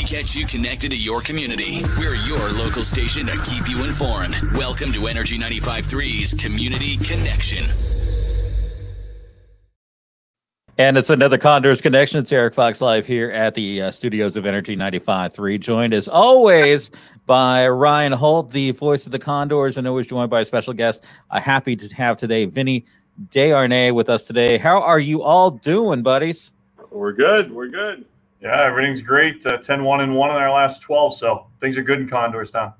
get you connected to your community. We're your local station to keep you informed. Welcome to Energy 95.3's Community Connection. And it's another Condors Connection. It's Erik Fox live here at the studios of Energy 95.3, joined as always by Ryan Holt, the voice of the Condors, and always joined by a special guest. Happy to have today Vinny Desharnais with us today. How are you all doing, buddies? We're good. We're good. Yeah, everything's great. 10-1-1 in our last 12, so things are good in CondorsTown.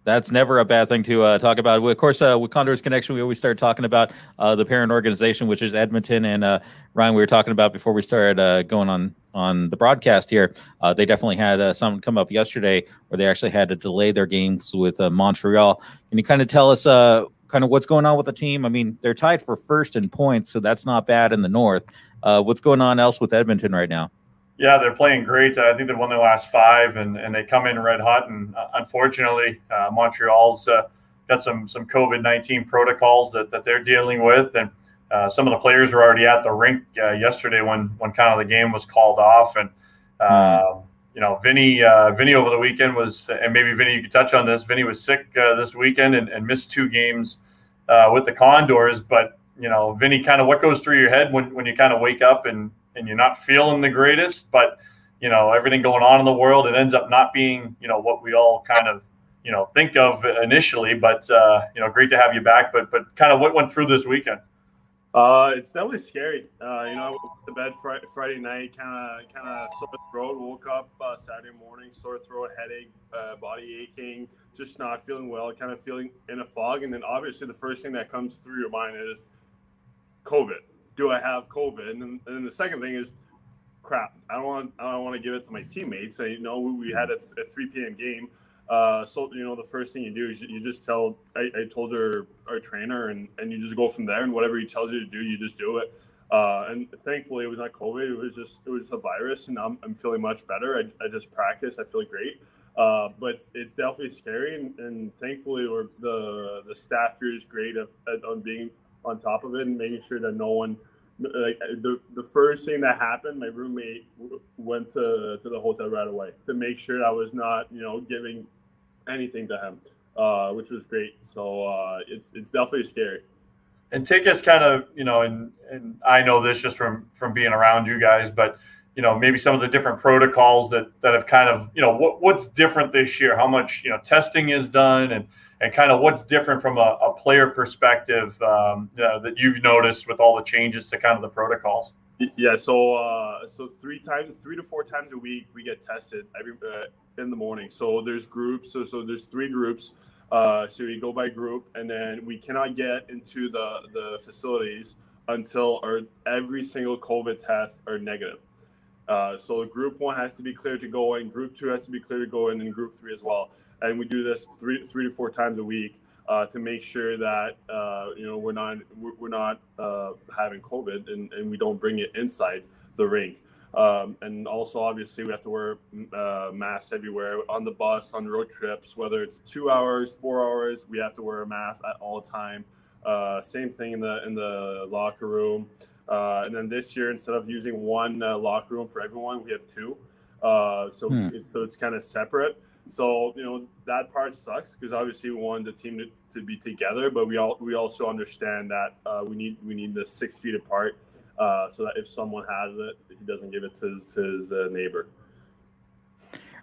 That's never a bad thing to talk about. Of course, with Condors Connection, we always start talking about the parent organization, which is Edmonton. And Ryan, we were talking about before we started going on the broadcast here. They definitely had something come up yesterday where they actually had to delay their games with Montreal. Can you kind of tell us kind of what's going on with the team? I mean, they're tied for first in points, so that's not bad in the North. What's going on else with Edmonton right now? Yeah, they're playing great. I think they've won their last 5, and they come in red hot. And unfortunately, Montreal's got some COVID-19 protocols that they're dealing with. And some of the players were already at the rink yesterday when kind of the game was called off. And, you know, Vinny over the weekend was, and maybe Vinny, you could touch on this. Vinny was sick this weekend and missed 2 games with the Condors. But, you know, Vinny, kind of what goes through your head when you kind of wake up and you're not feeling the greatest, but, you know, everything going on in the world, it ends up not being, you know, what we all kind of, you know, think of initially, but, you know, great to have you back, but kind of what went through this weekend? It's definitely scary. You know, I went to bed Friday night, kind of sore throat, woke up Saturday morning, sore throat, headache, body aching, just not feeling well, kind of feeling in a fog. And then obviously the first thing that comes through your mind is COVID. Do I have COVID? And then the second thing is, crap. I don't want to give it to my teammates. You know, we had a 3 p.m. game. So, you know, the first thing you do is you just tell. I told our trainer, and you just go from there. And whatever he tells you to do, you just do it. And thankfully, it was not COVID. It was just a virus, and I'm feeling much better. I just practiced. I feel great. But it's definitely scary, and thankfully, the staff here is great on being on top of it and making sure that no one, like the first thing that happened, my roommate went to the hotel right away to make sure I was not, you know, giving anything to him, which was great. So it's definitely scary. And take us kind of, you know, and I know this just from being around you guys, but, you know, maybe some of the different protocols that have kind of, you know, what's different this year, how much, you know, testing is done, and kind of what's different from a player perspective that you've noticed with all the changes to kind of the protocols? Yeah, so 3 to 4 times a week we get tested in the morning. So there's groups. So there's 3 groups. So we go by group, and then we cannot get into the facilities until every single COVID test are negative. So group 1 has to be cleared to go in, group 2 has to be cleared to go in, and group 3 as well. And we do this 3 to 4 times a week to make sure that you know, we're not having COVID and we don't bring it inside the rink. And also, obviously, we have to wear masks everywhere on the bus, on road trips, whether it's 2 hours, 4 hours. We have to wear a mask at all time. Same thing in the locker room. And then this year, instead of using 1 locker room for everyone, we have 2. So it's kind of separate. So, you know, that part sucks because obviously we want the team to be together, but we also understand that we need the 6 feet apart so that if someone has it, he doesn't give it to his neighbor.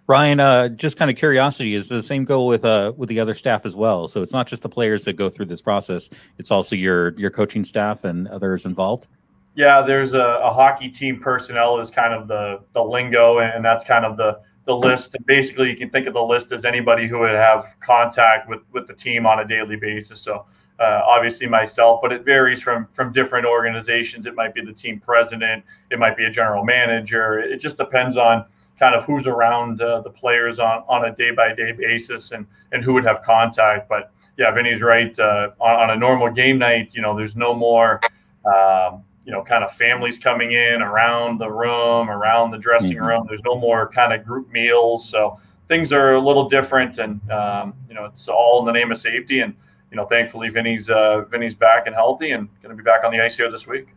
Ryan, just kind of curiosity, is the same goal with the other staff as well? So it's not just the players that go through this process; it's also your coaching staff and others involved. Yeah, there's a hockey team personnel is kind of the lingo, and that's kind of the list. And basically, you can think of the list as anybody who would have contact with the team on a daily basis. So obviously myself, but it varies from different organizations. It might be the team president. It might be a general manager. It just depends on kind of who's around the players on a day-by-day basis and who would have contact. But yeah, Vinny's right. On a normal game night, you know, there's no more you know, kind of families coming in around the room, around the dressing room. There's no more kind of group meals. So things are a little different, and, you know, it's all in the name of safety. And, you know, thankfully Vinny's back and healthy and going to be back on the ice here this week.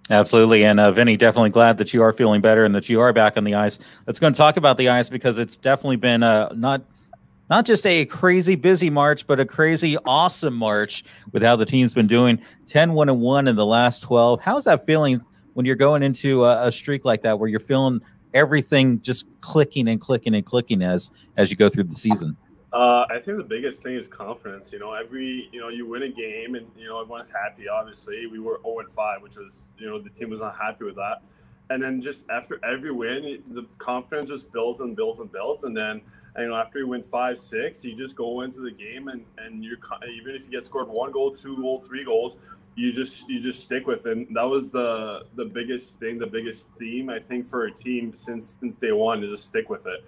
Absolutely. And Vinny, definitely glad that you are feeling better and that you are back on the ice. Let's go and talk about the ice because it's definitely been not just a crazy busy March, but a crazy awesome March with how the team's been doing. 10-1-1 in the last 12. How's that feeling when you're going into a streak like that where you're feeling everything just clicking and clicking and clicking as you go through the season? I think the biggest thing is confidence. You win a game and, everyone's happy. Obviously, we were 0-5, which was, the team was not happy with that. And then just after every win, the confidence just builds and builds and builds. And then, after you win 5-6, you just go into the game and you're, even if you get scored 1 goal, 2 goals, 3 goals, you just stick with it. And that was the biggest thing, the biggest theme, I think, for a team since day one, to just stick with it.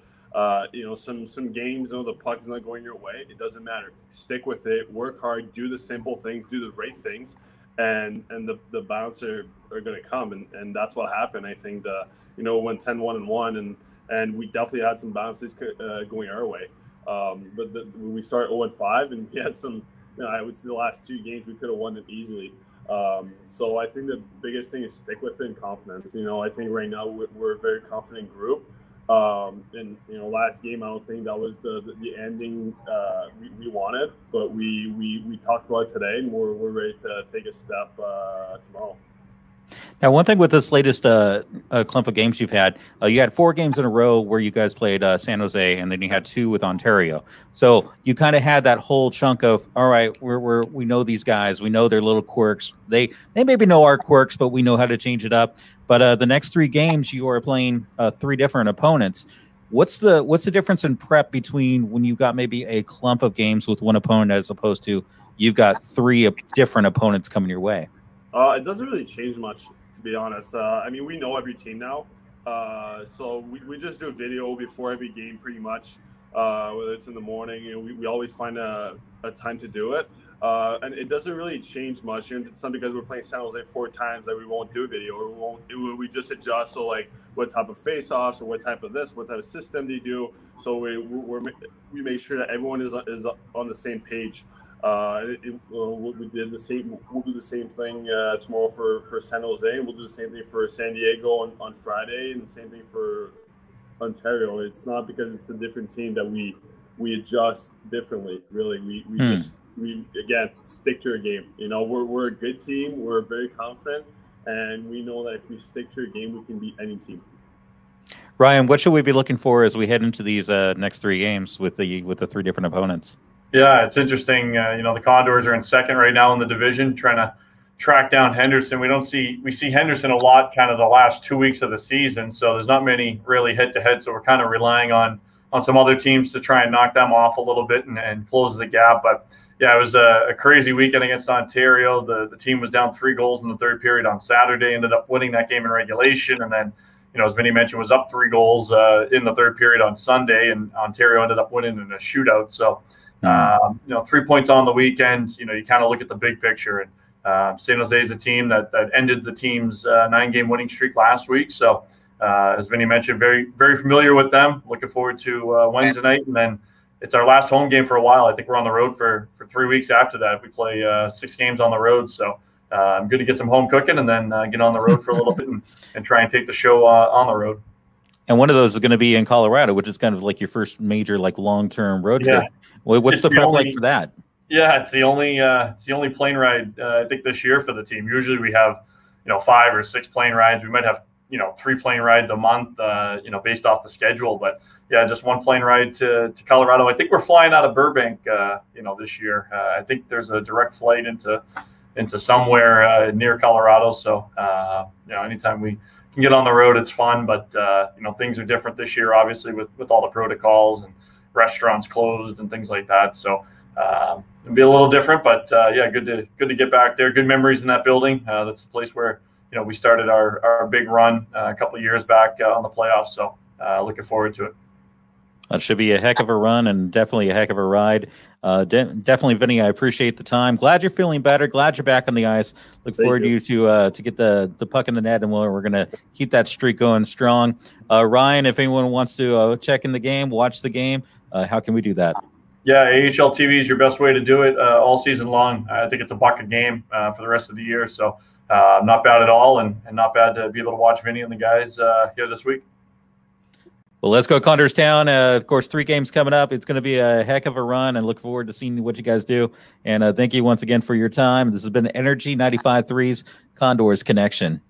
Some games, the puck is not going your way. It doesn't matter. Stick with it. Work hard. Do the simple things. Do the right things, and the bounce are going to come. And that's what happened. I think went 10-1-1, and we definitely had some bounces going our way. But we started 0-5, and we had some. I would say the last 2 games we could have won them easily. So I think the biggest thing is stick with it and confidence. I think right now we're a very confident group. Last game, I don't think that was the ending we wanted, but we talked about it today, and we're ready to take a step tomorrow. Now, one thing with this latest clump of games you've had, you had 4 games in a row where you guys played San Jose, and then you had 2 with Ontario. So you kind of had that whole chunk of, all right, we know these guys, we know their little quirks. They maybe know our quirks, but we know how to change it up. But the next 3 games, you are playing 3 different opponents. What's the difference in prep between when you've got maybe a clump of games with one opponent as opposed to you've got 3 different opponents coming your way? It doesn't really change much, to be honest. We know every team now. So we just do a video before every game pretty much, whether it's in the morning. We always find a time to do it. And it doesn't really change much. It's not because we're playing San Jose 4 times that we won't do a video, or we just adjust. So like what type of face-offs or what type of this, what type of system they do. So we make sure that everyone is on the same page. We did the same. We'll do the same thing tomorrow for San Jose, and we'll do the same thing for San Diego on Friday, and the same thing for Ontario. It's not because it's a different team that we adjust differently. Really, we again stick to our game. We're a good team. We're very confident, and we know that if we stick to our game, we can beat any team. Ryan, what should we be looking for as we head into these next 3 games with the 3 different opponents? Yeah, it's interesting. The Condors are in second right now in the division, trying to track down Henderson. We see Henderson a lot kind of the last 2 weeks of the season, so there's not many really head-to-head, so we're kind of relying on some other teams to try and knock them off a little bit and close the gap. But, yeah, it was a crazy weekend against Ontario. The team was down 3 goals in the 3rd period on Saturday, ended up winning that game in regulation, and then, as Vinny mentioned, was up 3 goals in the 3rd period on Sunday, and Ontario ended up winning in a shootout. So, 3 points on the weekend. You kind of look at the big picture, and San Jose is a team that ended the team's 9-game winning streak last week. So, as Vinny mentioned, very, very familiar with them. Looking forward to Wednesday night, and then it's our last home game for a while. I think we're on the road for 3 weeks after that. We play 6 games on the road, so good to get some home cooking and then get on the road for a little bit and try and take the show on the road. And one of those is going to be in Colorado, which is kind of like your first major, like long-term road trip. What's the prep like for that? Yeah, it's the only plane ride I think this year for the team. Usually we have 5 or 6 plane rides. We might have 3 plane rides a month, based off the schedule. But yeah, just 1 plane ride to Colorado. I think we're flying out of Burbank, this year. I think there's a direct flight into somewhere near Colorado. So anytime we can get on the road, it's fun. But things are different this year, obviously, with all the protocols and restaurants closed and things like that. So it'll be a little different, but good to get back there. Good memories in that building. That's the place where we started our big run a couple of years back on the playoffs. So looking forward to it. That should be a heck of a run and definitely a heck of a ride. Definitely, Vinny, I appreciate the time. Glad you're feeling better. Glad you're back on the ice. Look forward to you to get the puck in the net, and we're going to keep that streak going strong. Ryan, if anyone wants to check in the game, watch the game, how can we do that? Yeah, AHL TV is your best way to do it all season long. I think it's $1 a game for the rest of the year. So not bad at all, and not bad to be able to watch Vinny and the guys here this week. Well, let's go CondorsTown. Of course, 3 games coming up. It's going to be a heck of a run, and look forward to seeing what you guys do. And thank you once again for your time. This has been Energy 95.3's Condors Connection.